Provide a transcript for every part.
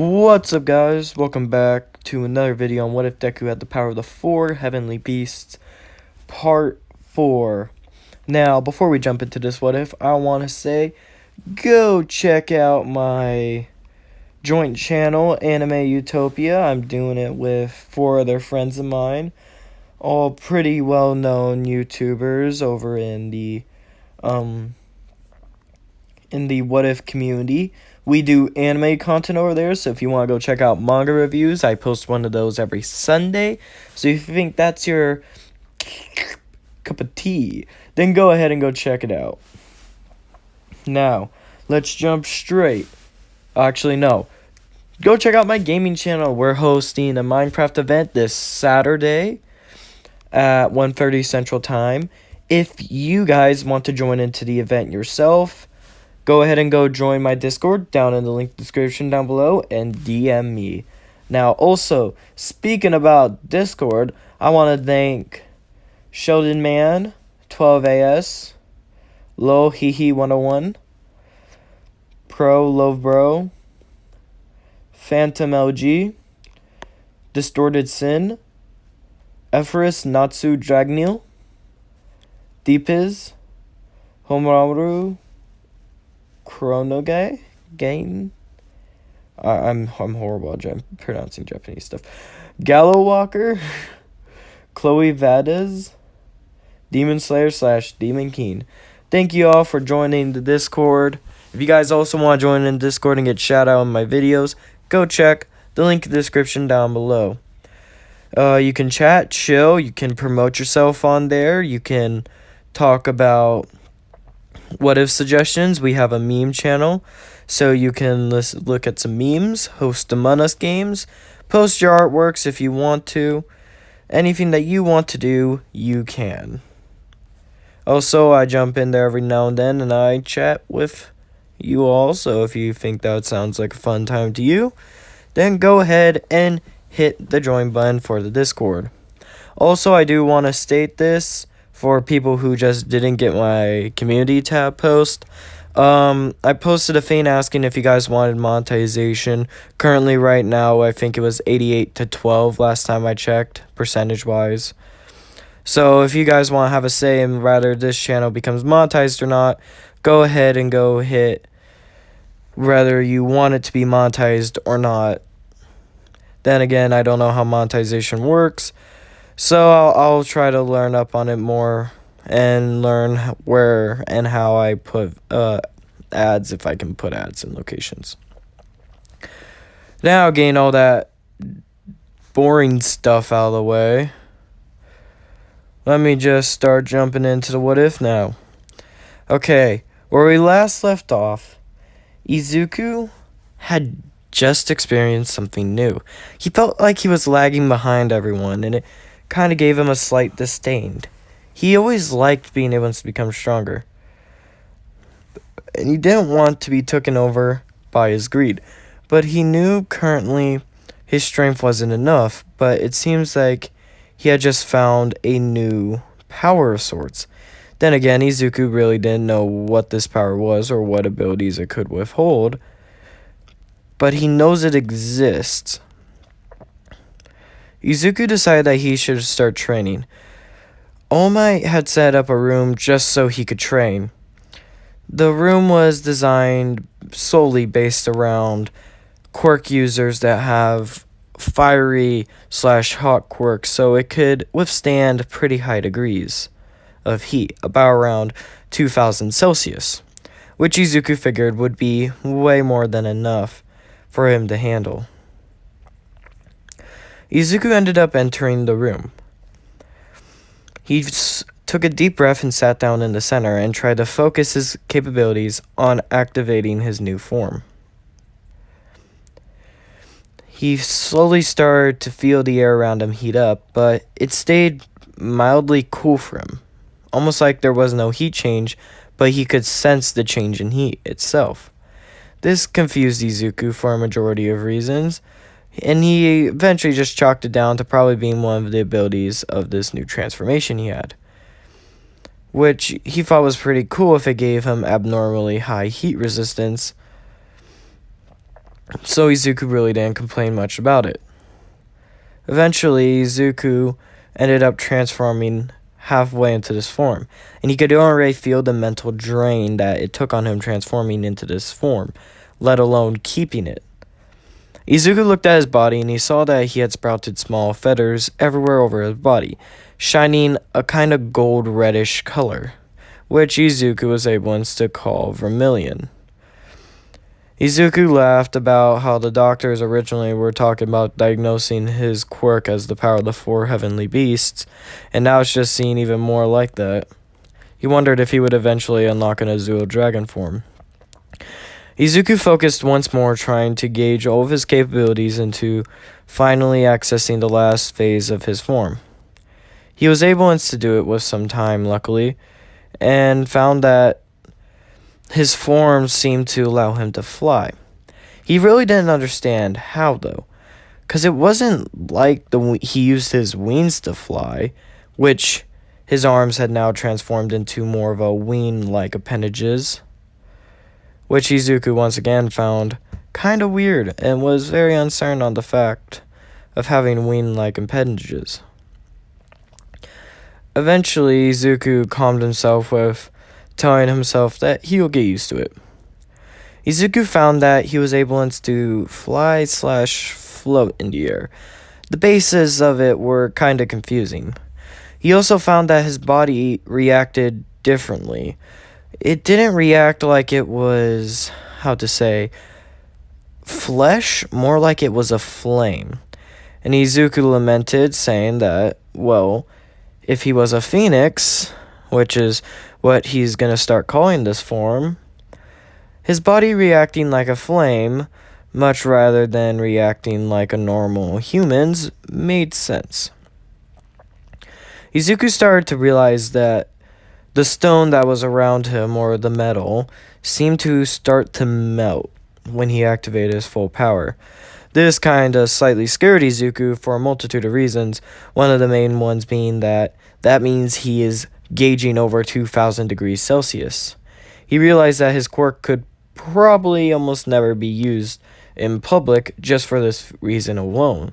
What's up, guys? Welcome back to another video on What If Deku Had the Power of the Four Heavenly Beasts, Part 4. Now, before we jump into this What If, I want to say, go check out my joint channel, Anime Utopia. I'm doing it with 4 other friends of mine, all pretty well-known YouTubers over in the What If community. We do anime content over there, so if you want to go check out manga reviews, I post one of those every Sunday. So if you think that's your cup of tea, then go ahead and go check it out. Now, let's jump straight. Actually, no. Go check out my gaming channel. We're hosting a Minecraft event this Saturday at 1:30 Central Time. If you guys want to join into the event yourself, go ahead and go join my Discord down in the link description down below and DM me. Now, also, speaking about Discord, I want to thank Sheldon Man, 12AS, Low Hehe 101, Pro Love Bro, Phantom LG, Distorted Sin, Ephrus Natsu Dragneel, Deepiz, Homaru, Chronogai Gain. I'm horrible at pronouncing Japanese stuff. Gallo Walker, Chloe Vades, Demon Slayer / Demon Keen. Thank you all for joining the Discord. If you guys also want to join in Discord and get shout out on my videos, go check the link in the description down below. You can chat, chill, you can promote yourself on there, you can talk about what if suggestions. We have a meme channel, so you can look at some memes, host Among Us games, post your artworks if you want to. Anything that you want to do, you can. Also, I jump in there every now and then and I chat with you all, so if you think that sounds like a fun time to you, then go ahead and hit the join button for the Discord. Also, I do want to state this for people who just didn't get my community tab post. I posted a thing asking if you guys wanted monetization. Currently, right now, I think it was 88 to 12 last time I checked, percentage-wise. So if you guys want to have a say in whether this channel becomes monetized or not, go ahead and go hit whether you want it to be monetized or not. Then again, I don't know how monetization works, so I'll try to learn up on it more and learn where and how I put ads, if I can put ads in locations. Now, gain all that boring stuff out of the way, let me just start jumping into the what if now. Okay, where we last left off, Izuku had just experienced something new. He felt like he was lagging behind everyone, and it kind of gave him a slight disdain. He always liked being able to become stronger, and he didn't want to be taken over by his greed. But he knew currently his strength wasn't enough, but it seems like he had just found a new power of sorts. Then again, Izuku really didn't know what this power was or what abilities it could withhold, but he knows it exists. Izuku decided that he should start training. All Might had set up a room just so he could train. The room was designed solely based around quirk users that have fiery / hot quirks, so it could withstand pretty high degrees of heat, about around 2000 Celsius, which Izuku figured would be way more than enough for him to handle. Izuku ended up entering the room. He took a deep breath and sat down in the center and tried to focus his capabilities on activating his new form. He slowly started to feel the air around him heat up, but it stayed mildly cool for him, almost like there was no heat change, but he could sense the change in heat itself. This confused Izuku for a majority of reasons, and he eventually just chalked it down to probably being one of the abilities of this new transformation he had, which he thought was pretty cool if it gave him abnormally high heat resistance. So Izuku really didn't complain much about it. Eventually, Izuku ended up transforming halfway into this form, and he could already feel the mental drain that it took on him transforming into this form, let alone keeping it. Izuku looked at his body and he saw that he had sprouted small feathers everywhere over his body, shining a kind of gold reddish color, which Izuku was able to call vermilion. Izuku laughed about how the doctors originally were talking about diagnosing his quirk as the power of the four heavenly beasts, and now it's just seen even more like that. He wondered if he would eventually unlock an Azul dragon form. Izuku focused once more, trying to gauge all of his capabilities into finally accessing the last phase of his form. He was able to do it with some time, luckily, and found that his form seemed to allow him to fly. He really didn't understand how, though, because it wasn't like he used his wings to fly, which his arms had now transformed into more of a wing-like appendages, which Izuku once again found kind of weird and was very uncertain on the fact of having wing-like appendages. Eventually, Izuku calmed himself with telling himself that he'll get used to it. Izuku found that he was able to fly/float in the air. The bases of it were kind of confusing. He also found that his body reacted differently. It didn't react like it was, flesh, more like it was a flame. And Izuku lamented, saying that, well, if he was a phoenix, which is what he's going to start calling this form, his body reacting like a flame, much rather than reacting like a normal human's, made sense. Izuku started to realize that the stone that was around him, or the metal, seemed to start to melt when he activated his full power. This kind of slightly scared Izuku for a multitude of reasons, one of the main ones being that means he is gauging over 2,000 degrees Celsius. He realized that his quirk could probably almost never be used in public just for this reason alone.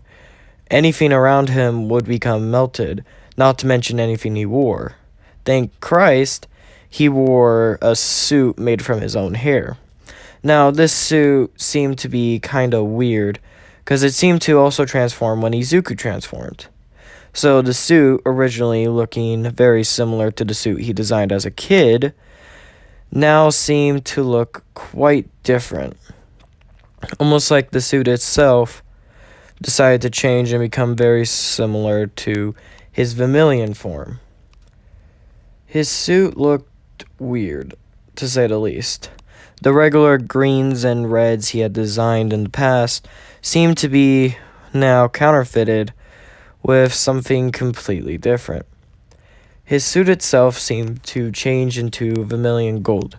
Anything around him would become melted, not to mention anything he wore. Thank Christ, he wore a suit made from his own hair. Now, this suit seemed to be kind of weird, because it seemed to also transform when Izuku transformed. So the suit, originally looking very similar to the suit he designed as a kid, now seemed to look quite different. Almost like the suit itself decided to change and become very similar to his vermilion form. His suit looked weird, to say the least. The regular greens and reds he had designed in the past seemed to be now counterfeited with something completely different. His suit itself seemed to change into vermilion gold,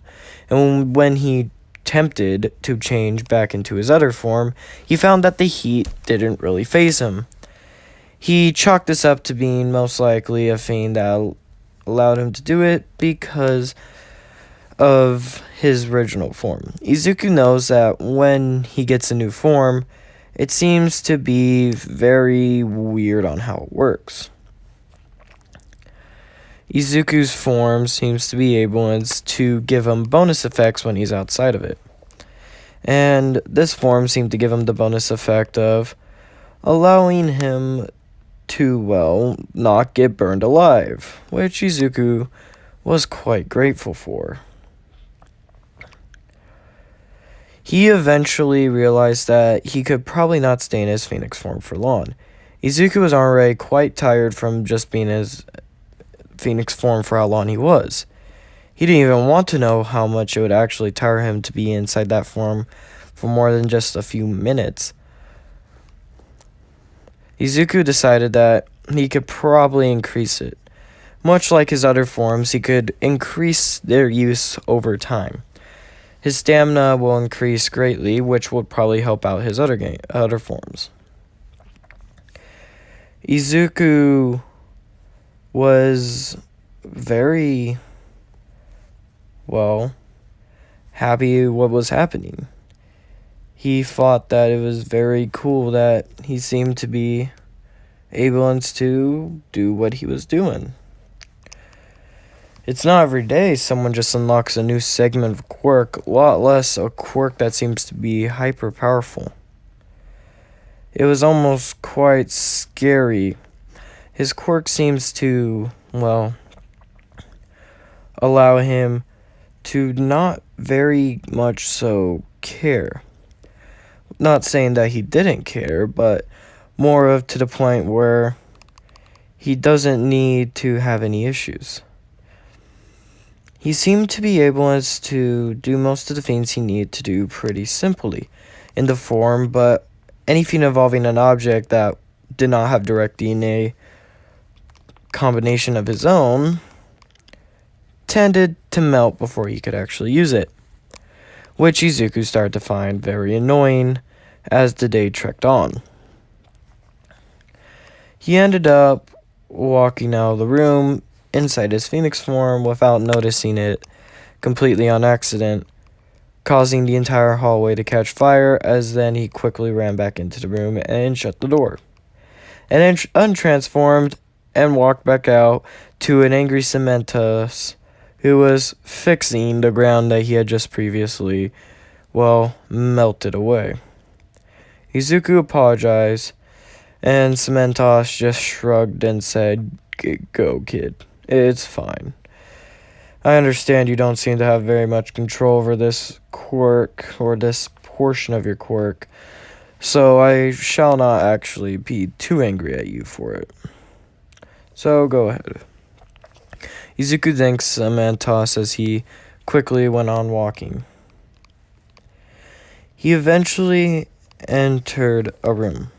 and when he attempted to change back into his other form, he found that the heat didn't really faze him. He chalked this up to being most likely a thing that allowed him to do it because of his original form. Izuku knows that when he gets a new form, it seems to be very weird on how it works. Izuku's form seems to be able to give him bonus effects when he's outside of it. And this form seemed to give him the bonus effect of allowing him to, not get burned alive, which Izuku was quite grateful for. He eventually realized that he could probably not stay in his Phoenix form for long. Izuku was already quite tired from just being his Phoenix form for how long he was. He didn't even want to know how much it would actually tire him to be inside that form for more than just a few minutes. Izuku decided that he could probably increase it. Much like his other forms, he could increase their use over time. His stamina will increase greatly, which would probably help out his other forms. Izuku was very, happy what was happening. he thought that it was very cool that he seemed to be able to do what he was doing. It's not every day someone just unlocks a new segment of quirk, a lot less a quirk that seems to be hyper powerful. It was almost quite scary. His quirk seems to, well, allow him to not very much so care. Not saying that he didn't care, but more of to the point where he doesn't need to have any issues. He seemed to be able to do most of the things he needed to do pretty simply in the form, but anything involving an object that did not have direct DNA combination of his own tended to melt before he could actually use it, which Izuku started to find very annoying as the day trekked on. He ended up walking out of the room inside his phoenix form without noticing it, completely on accident, causing the entire hallway to catch fire, as then he quickly ran back into the room and shut the door, and then untransformed and walked back out to an angry Cementos who was fixing the ground that he had just previously, well, melted away. Izuku apologized, and Cementos just shrugged and said, "Go, kid. It's fine. I understand you don't seem to have very much control over this quirk, or this portion of your quirk, so I shall not actually be too angry at you for it. So go ahead." Izuku thanks Cementos as he quickly went on walking. He eventually entered a room.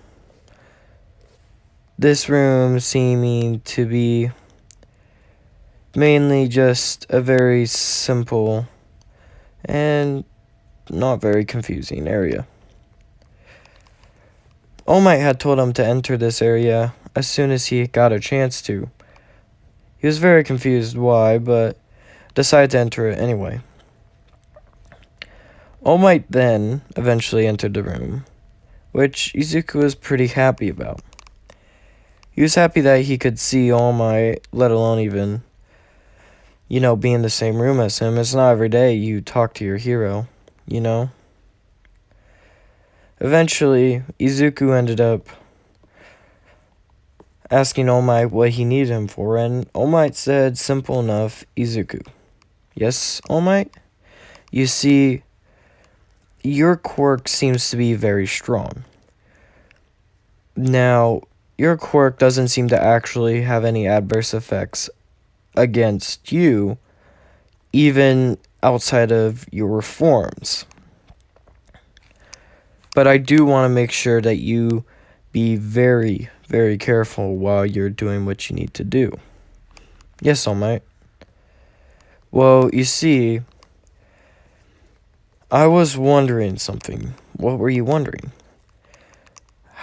This room seeming to be mainly just a very simple and not very confusing area. All Might had told him to enter this area as soon as he got a chance to. He was very confused why, but decided to enter it anyway. All Might then eventually entered the room, which Izuku was pretty happy about. He was happy that he could see All Might, let alone even, be in the same room as him. It's not every day you talk to your hero, Eventually, Izuku ended up asking All Might what he needed him for, and All Might said, simple enough, "Izuku." "Yes, All Might?" "You see, your quirk seems to be very strong. Now, your quirk doesn't seem to actually have any adverse effects against you, even outside of your forms. But I do want to make sure that you be very, very careful while you're doing what you need to do." "Yes, All Might." "Well, you see, I was wondering something." "What were you wondering?"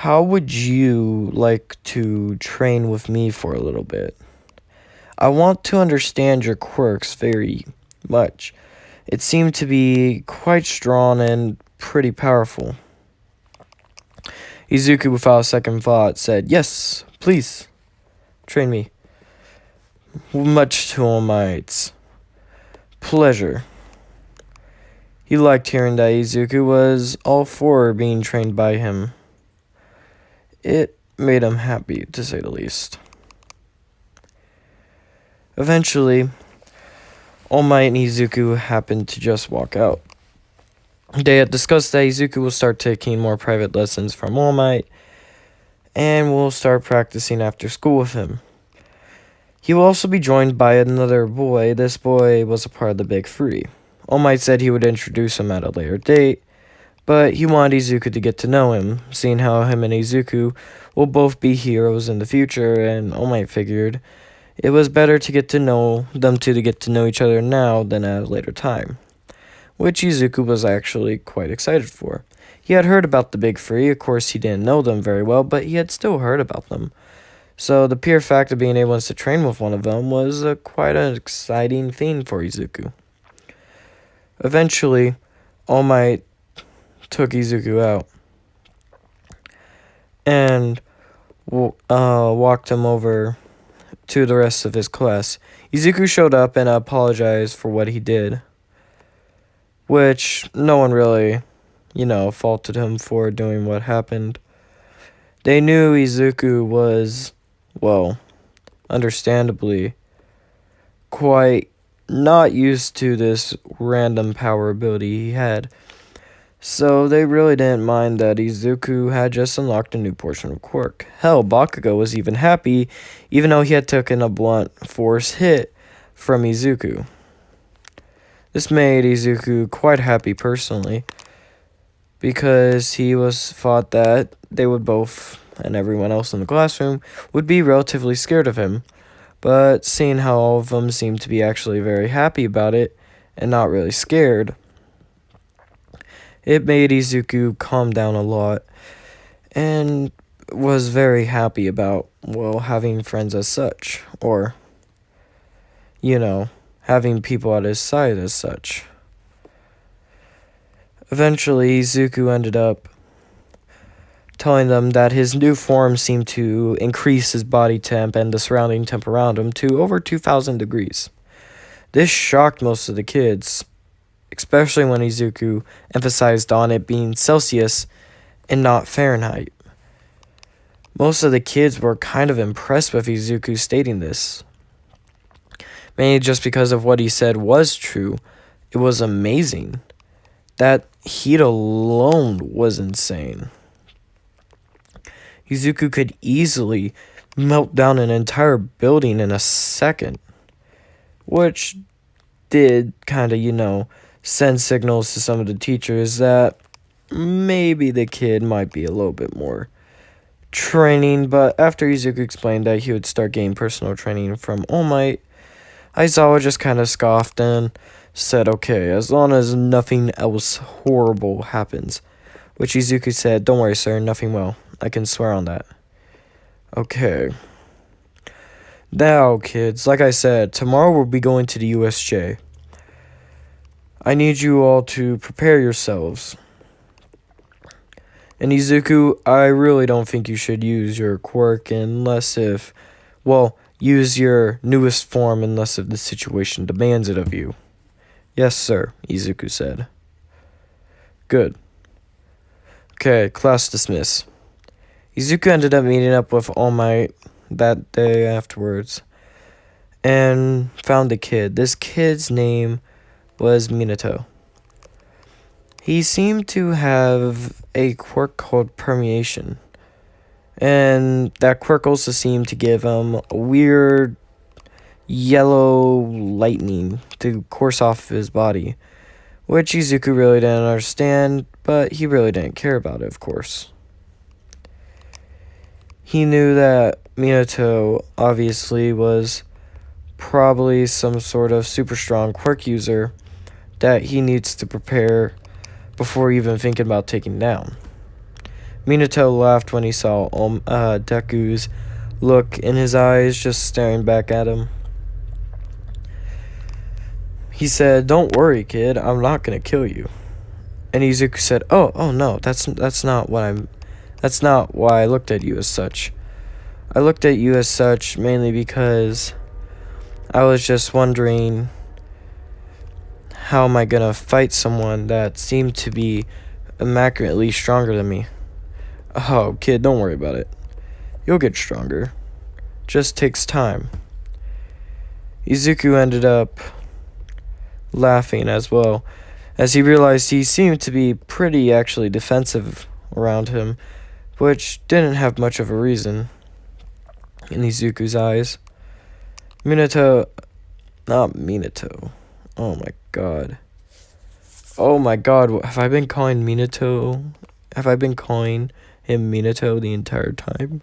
"How would you like to train with me for a little bit? I want to understand your quirks very much. It seemed to be quite strong and pretty powerful." Izuku, without a second thought, said, "Yes, please, train me." Much to All Might's pleasure. He liked hearing that Izuku was all for being trained by him. It made him happy, to say the least. Eventually, All Might and Izuku happened to just walk out. They had discussed that Izuku will start taking more private lessons from All Might, and will start practicing after school with him. He will also be joined by another boy. This boy was a part of the Big Three. All Might said he would introduce him at a later date, but he wanted Izuku to get to know him, seeing how him and Izuku will both be heroes in the future, and All Might figured it was better to get to know them two to get to know each other now than at a later time, which Izuku was actually quite excited for. He had heard about the Big Three. Of course, he didn't know them very well, but he had still heard about them. So the pure fact of being able to train with one of them was quite an exciting thing for Izuku. Eventually, All Might took Izuku out and walked him over to the rest of his class. Izuku showed up and apologized for what he did, which no one really, faulted him for doing what happened. They knew Izuku was, well, understandably, quite not used to this random power ability he had. So they really didn't mind that Izuku had just unlocked a new portion of quirk. Hell, Bakugo was even happy, even though he had taken a blunt force hit from Izuku. This made Izuku quite happy personally, because he was thought that they would both, and everyone else in the classroom, would be relatively scared of him. But seeing how all of them seemed to be actually very happy about it, and not really scared, it made Izuku calm down a lot, and was very happy about, well, having friends as such, or, having people at his side as such. Eventually, Izuku ended up telling them that his new form seemed to increase his body temp and the surrounding temp around him to over 2,000 degrees. This shocked most of the kids, especially when Izuku emphasized on it being Celsius and not Fahrenheit. Most of the kids were kind of impressed with Izuku stating this, mainly just because of what he said was true. It was amazing. That heat alone was insane. Izuku could easily melt down an entire building in a second, which did kind of, send signals to some of the teachers that maybe the kid might be a little bit more training. But after Izuku explained that he would start getting personal training from All Might, Aizawa just kind of scoffed and said, okay, as long as nothing else horrible happens. Which Izuku said, don't worry, sir, nothing will. I can swear on that. Okay. Now, kids, like I said, tomorrow we'll be going to the USJ. I need you all to prepare yourselves. And Izuku, I really don't think you should use your quirk use your newest form unless if the situation demands it of you. Yes, sir, Izuku said. Good. Okay, class dismiss. Izuku ended up meeting up with All Might that day afterwards and found a kid. This kid's name was Minato. He seemed to have a quirk called permeation, and that quirk also seemed to give him a weird yellow lightning to course off his body, which Izuku really didn't understand, but he really didn't care about it, of course. He knew that Minato obviously was probably some sort of super strong quirk user that he needs to prepare before even thinking about taking down. Minato laughed when he saw Deku's look in his eyes, just staring back at him. He said, "Don't worry, kid. I'm not gonna kill you." And Izuku said, "Oh no, that's not why I looked at you as such. I looked at you as such mainly because I was just wondering, how am I gonna fight someone that seemed to be immaculately stronger than me?" "Oh, kid, don't worry about it. You'll get stronger. Just takes time." Izuku ended up laughing as well, as he realized he seemed to be pretty actually defensive around him, which didn't have much of a reason in Izuku's eyes. Not Minato. Oh my god. Have I been calling Minato? Have I been calling him Minato the entire time?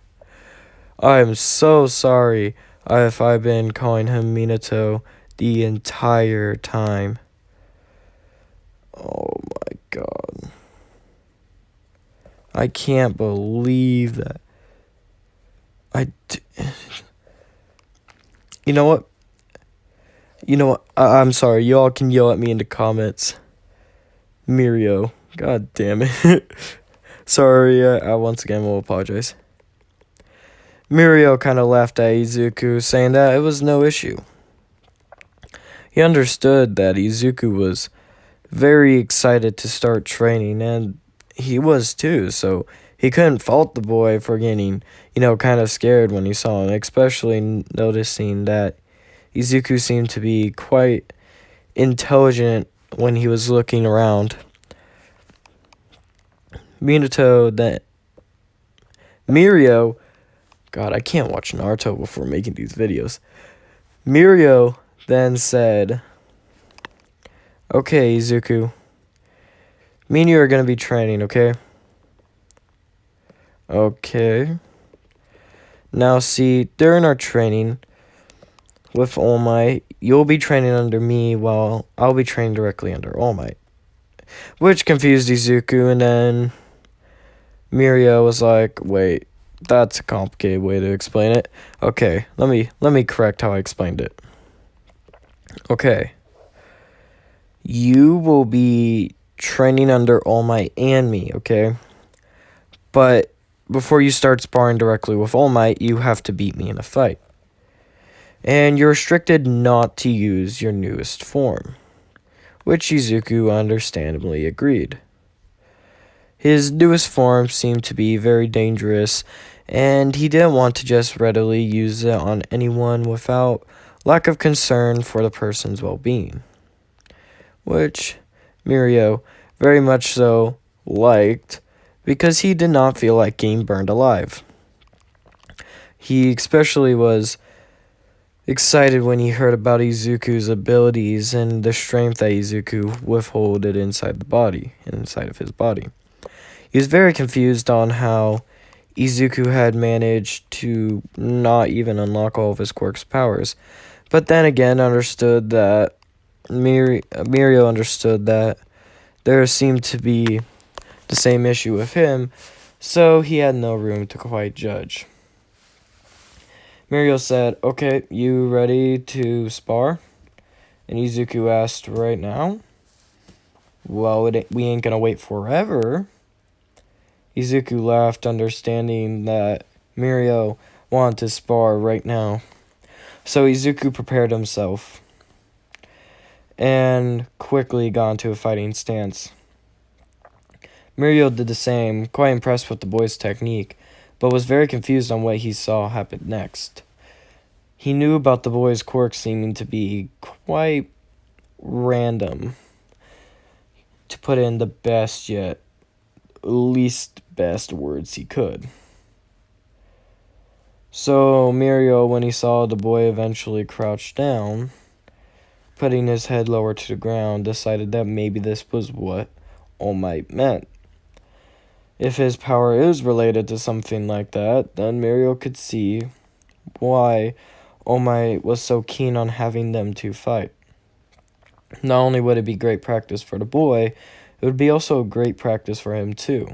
I am so sorry if I've been calling him Minato the entire time. Oh my god. I can't believe that. You know what? I'm sorry. Y'all can yell at me in the comments. Mirio, God damn it. Sorry, I once again will apologize. Mirio kind of laughed at Izuku, saying that it was no issue. He understood that Izuku was very excited to start training, and he was too, so he couldn't fault the boy for getting, kind of scared when he saw him, especially noticing that Izuku seemed to be quite intelligent when he was looking around. Mirio, God, I can't watch Naruto before making these videos. Mirio then said, "Okay, Izuku, me and you are going to be training, okay?" Okay. Now, see, during our training with All Might, you'll be training under me while I'll be training directly under All Might. Which confused Izuku, and then Mirio was like, wait, that's a complicated way to explain it. Okay, let me correct how I explained it. Okay. You will be training under All Might and me, okay? But before you start sparring directly with All Might, you have to beat me in a fight. And you're restricted not to use your newest form, which Izuku understandably agreed. His newest form seemed to be very dangerous, and he didn't want to just readily use it on anyone without lack of concern for the person's well-being, which Mirio very much so liked because he did not feel like getting burned alive. He especially was excited when he heard about Izuku's abilities and the strength that Izuku withholded inside of his body. He was very confused on how Izuku had managed to not even unlock all of his quirk's powers, but then again understood that Mirio understood that there seemed to be the same issue with him, so he had no room to quite judge. Mirio said, "Okay, you ready to spar?" And Izuku asked, "Right now?" "Well, we ain't gonna wait forever." Izuku laughed, understanding that Mirio wanted to spar right now. So Izuku prepared himself and quickly got into a fighting stance. Mirio did the same, quite impressed with the boy's technique, but was very confused on what he saw happen next. He knew about the boy's quirk seeming to be quite random, to put in the best yet least best words he could. So Mirio, when he saw the boy eventually crouch down, putting his head lower to the ground, decided that maybe this was what All Might meant. If his power is related to something like that, then Mirio could see why All Might was so keen on having them two fight. Not only would it be great practice for the boy, it would be also great practice for him too.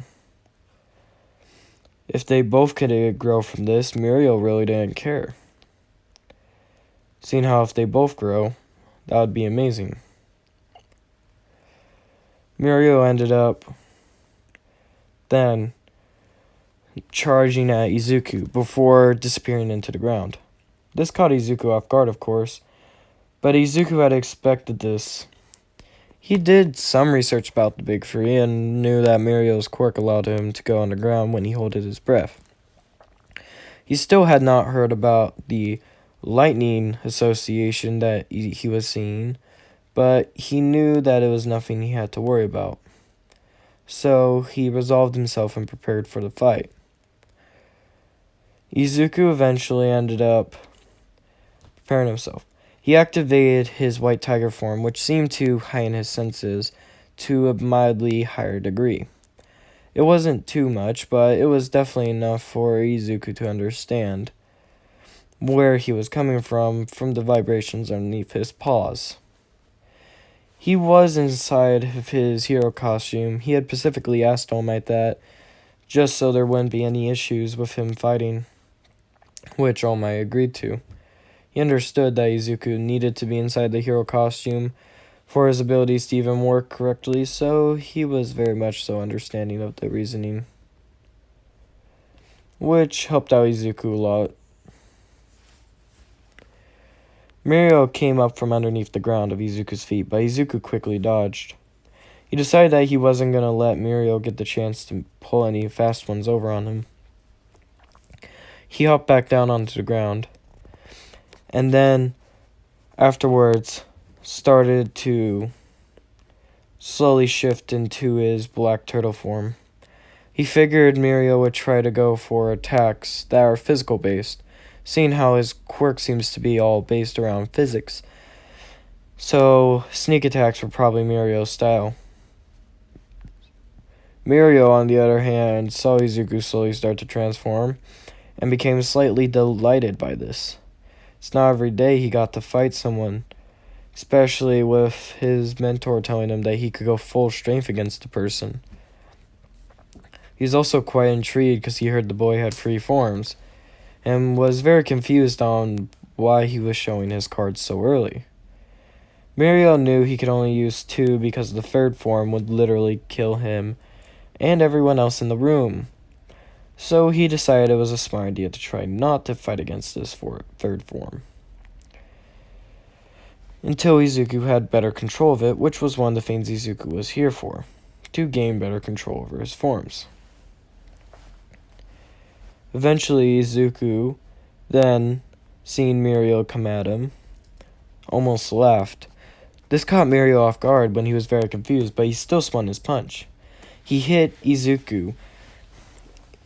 If they both could grow from this, Mirio really didn't care. Seeing how if they both grow, that would be amazing. Mirio ended up then charging at Izuku before disappearing into the ground. This caught Izuku off guard, of course, but Izuku had expected this. He did some research about the Big Three and knew that Mirio's quirk allowed him to go underground when he held his breath. He still had not heard about the lightning association that he was seeing, but he knew that it was nothing he had to worry about. So he resolved himself and prepared for the fight. Izuku eventually ended up preparing himself. He activated his white tiger form, which seemed to heighten his senses to a mildly higher degree. It wasn't too much, but it was definitely enough for Izuku to understand where he was coming from the vibrations underneath his paws. He was inside of his hero costume. He had specifically asked All Might that, just so there wouldn't be any issues with him fighting, which All Might agreed to. He understood that Izuku needed to be inside the hero costume for his abilities to even work correctly, so he was very much so understanding of the reasoning, which helped out Izuku a lot. Mirio came up from underneath the ground of Izuku's feet, but Izuku quickly dodged. He decided that he wasn't going to let Mirio get the chance to pull any fast ones over on him. He hopped back down onto the ground, and then afterwards started to slowly shift into his black turtle form. He figured Mirio would try to go for attacks that are physical based, seeing how his quirk seems to be all based around physics. So sneak attacks were probably Mirio's style. Mirio, on the other hand, saw Izuku slowly start to transform and became slightly delighted by this. It's not every day he got to fight someone, especially with his mentor telling him that he could go full strength against a person. He was also quite intrigued because he heard the boy had 3 forms, and was very confused on why he was showing his cards so early. Mirio knew he could only use 2 because the 3rd form would literally kill him and everyone else in the room. So he decided it was a smart idea to try not to fight against this 3rd form, until Izuku had better control of it, which was one of the things Izuku was here for, to gain better control over his forms. Eventually, Izuku, then, seeing Mirio come at him, almost laughed. This caught Mirio off guard when he was very confused, but he still spun his punch. He hit Izuku,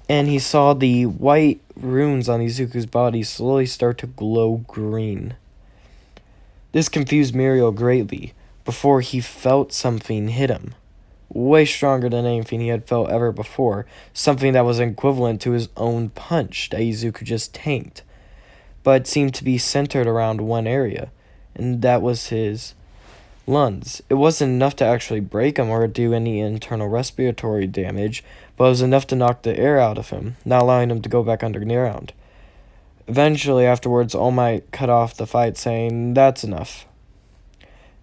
and he saw the white runes on Izuku's body slowly start to glow green. This confused Mirio greatly before he felt something hit him. Way stronger than anything he had felt ever before. Something that was equivalent to his own punch that Izuku just tanked, but seemed to be centered around one area, and that was his lungs. It wasn't enough to actually break him or do any internal respiratory damage, but it was enough to knock the air out of him, not allowing him to go back underground. Eventually, afterwards, All Might cut off the fight, saying, "That's enough."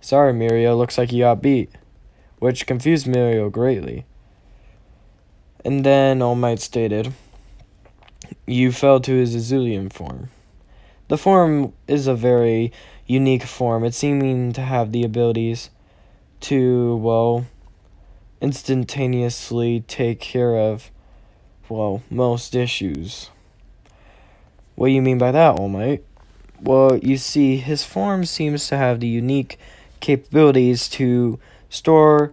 "Sorry, Mirio, looks like you got beat," which confused Mirio greatly. And then All Might stated, "You fell to his Azulian form." The form is a very unique form. It seeming to have the abilities to, well, instantaneously take care of, well, most issues. What do you mean by that, All Might? Well, you see, his form seems to have the unique capabilities to store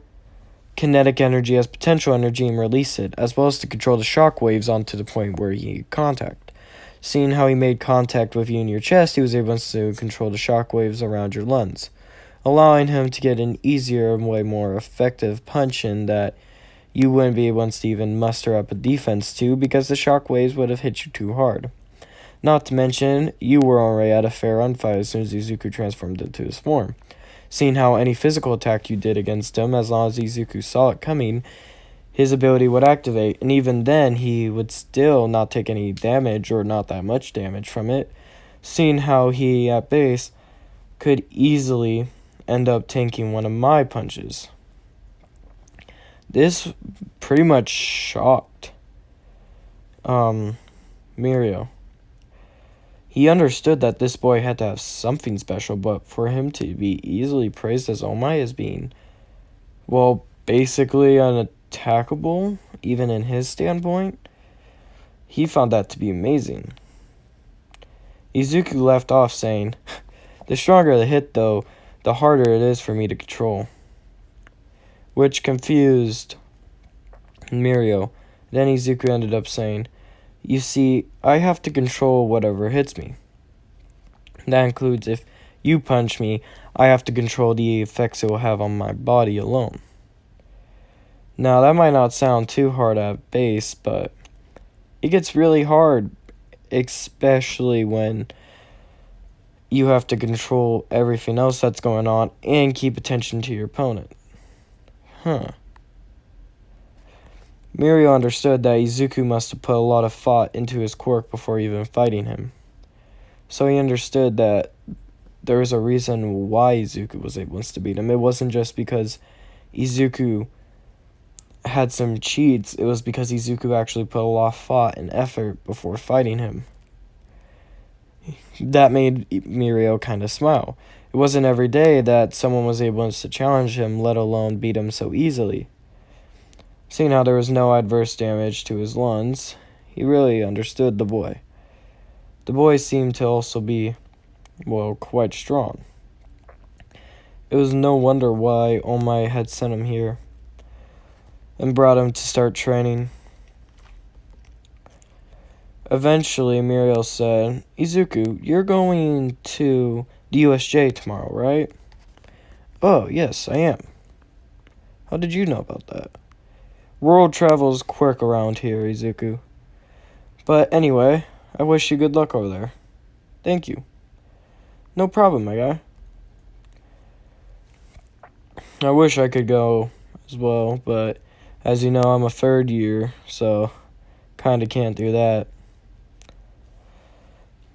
kinetic energy as potential energy and release it, as well as to control the shock waves onto the point where he contact. Seeing how he made contact with you in your chest, he was able to control the shock waves around your lungs, allowing him to get an easier and way more effective punch in that you wouldn't be able to even muster up a defense to because the shock waves would have hit you too hard. Not to mention, you were already at a fair run fight as soon as Izuku transformed into his form. Seeing how any physical attack you did against him, as long as Izuku saw it coming, his ability would activate, and even then he would still not take any damage or not that much damage from it, seeing how he, at base, could easily end up tanking one of my punches. This pretty much shocked Mirio. He understood that this boy had to have something special, but for him to be easily praised as All Might as being, well, basically unattackable, even in his standpoint, he found that to be amazing. Izuku left off saying, "The stronger the hit, though, the harder it is for me to control," which confused Mirio. Then Izuku ended up saying, "You see, I have to control whatever hits me. That includes if you punch me, I have to control the effects it will have on my body alone." Now, that might not sound too hard at base, but it gets really hard, especially when you have to control everything else that's going on and keep attention to your opponent. Mirio understood that Izuku must have put a lot of thought into his quirk before even fighting him. So he understood that there was a reason why Izuku was able to beat him. It wasn't just because Izuku had some cheats. It was because Izuku actually put a lot of thought and effort before fighting him. That made Mirio kind of smile. It wasn't every day that someone was able to challenge him, let alone beat him so easily. Seeing how there was no adverse damage to his lungs, he really understood the boy. The boy seemed to also be, well, quite strong. It was no wonder why Omai had sent him here and brought him to start training. Eventually, Mirio said, "Izuku, you're going to the USJ tomorrow, right?" "Oh, yes, I am." "How did you know about that?" "World travel's quick around here, Izuku. But anyway, I wish you good luck over there." "Thank you." "No problem, my guy." I wish I could go as well, but as you know, I'm a third year, so kinda can't do that.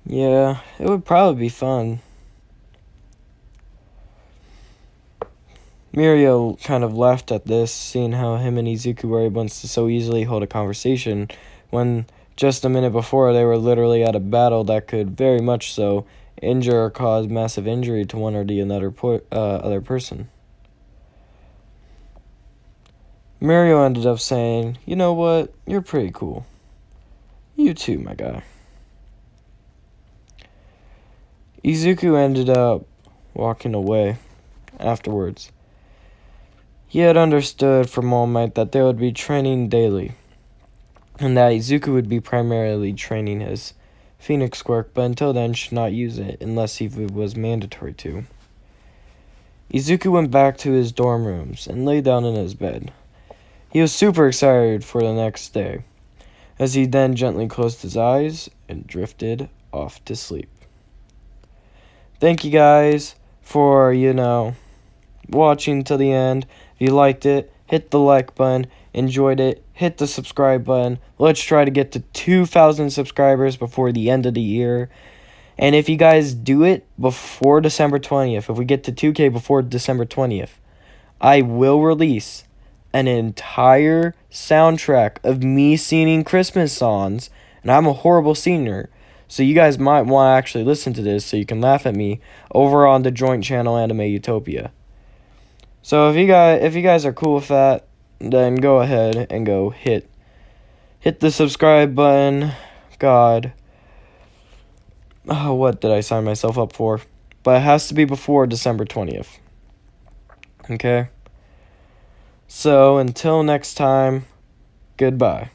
Yeah, it would probably be fun. Mirio kind of laughed at this, seeing how him and Izuku were able to so easily hold a conversation when just a minute before they were literally at a battle that could very much so injure or cause massive injury to one or the other person. Mirio ended up saying, "You know what? You're pretty cool." "You too, my guy." Izuku ended up walking away afterwards. He had understood from All Might that they would be training daily, and that Izuku would be primarily training his Phoenix quirk, but until then should not use it unless it was mandatory to. Izuku went back to his dorm rooms and lay down in his bed. He was super excited for the next day, as he then gently closed his eyes and drifted off to sleep. Thank you guys for, watching till the end. If you liked it, hit the like button. Enjoyed it, hit the subscribe button. Let's try to get to 2,000 subscribers before the end of the year. And if you guys do it before December 20th, if we get to 2K before December 20th, I will release an entire soundtrack of me singing Christmas songs. And I'm a horrible singer, so you guys might want to actually listen to this so you can laugh at me over on the joint channel Anime Utopia. So if you guys are cool with that, then go ahead and go hit the subscribe button. God. Oh, what did I sign myself up for? But it has to be before December 20th. Okay? So until next time, goodbye.